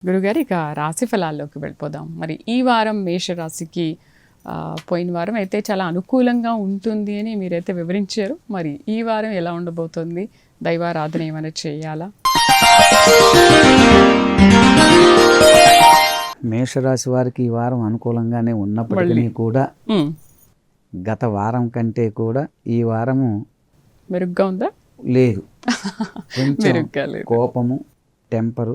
గురుగారు ఇక రాశి ఫలాల్లోకి వెళ్ళిపోదాం. మరి ఈ వారం మేషరాశికి పోయిన వారం అయితే చాలా అనుకూలంగా ఉంటుంది అని మీరైతే వివరించారు. మరి ఈ వారం ఎలా ఉండబోతుంది? దైవారాధన ఏమైనా చేయాలా? మేషరాశి వారికి ఈ వారం అనుకూలంగానే ఉన్నప్పటికీ కూడా గత వారం కంటే కూడా ఈ వారము మెరుగ్గా ఉందా? లేదు, కొంచెం మెరుగ్గా లేదు. కోపము, టెంపరు,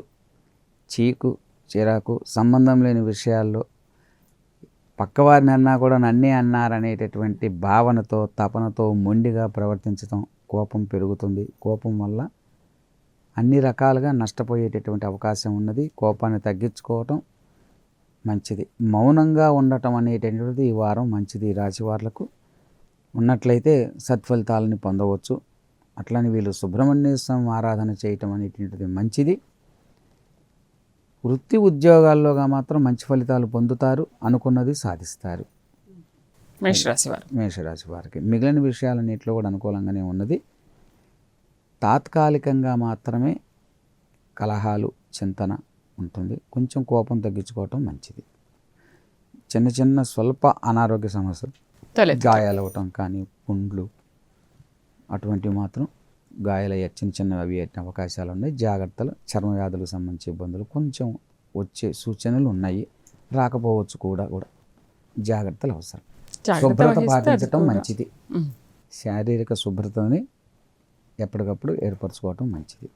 చీకు, చిరాకు, సంబంధం లేని విషయాల్లో పక్కవారిని అన్నా కూడా నన్నే అన్నారనేటటువంటి భావనతో, తపనతో మొండిగా ప్రవర్తించడం, కోపం పెరుగుతుంది. కోపం వల్ల అన్ని రకాలుగా నష్టపోయేటటువంటి అవకాశం ఉన్నది. కోపాన్ని తగ్గించుకోవటం మంచిది. మౌనంగా ఉండటం అనేటటువంటిది ఈ వారం మంచిది. ఈ రాశి వాళ్లకు ఉన్నట్లయితే సత్ఫలితాలని పొందవచ్చు. అట్లని వీళ్ళు సుబ్రహ్మణ్య స్వామి ఆరాధన చేయటం అనేటువంటిది మంచిది. వృత్తి ఉద్యోగాల్లోగా మాత్రం మంచి ఫలితాలు పొందుతారు, అనుకున్నది సాధిస్తారు. మేషరాశి వారికి మిగిలిన విషయాలన్నింటిలో కూడా అనుకూలంగానే ఉన్నది. తాత్కాలికంగా మాత్రమే కలహాలు, చింతన ఉంటుంది. కొంచెం కోపం తగ్గించుకోవటం మంచిది. చిన్న చిన్న స్వల్ప అనారోగ్య సమస్యలు, గాయాలు అవ్వటం కానీ, పుండ్లు అటువంటివి మాత్రం గాయాలయ్యే చిన్న చిన్నవి అవి అవకాశాలు ఉన్నాయి. జాగ్రత్తలు. చర్మ వ్యాధులకు సంబంధించి ఇబ్బందులు కొంచెం వచ్చే సూచనలు ఉన్నాయి, రాకపోవచ్చు కూడా. జాగ్రత్తలు అవసరం. శుభ్రత పాటించటం మంచిది. శారీరక శుభ్రతని ఎప్పటికప్పుడు ఏర్పరచుకోవటం మంచిది.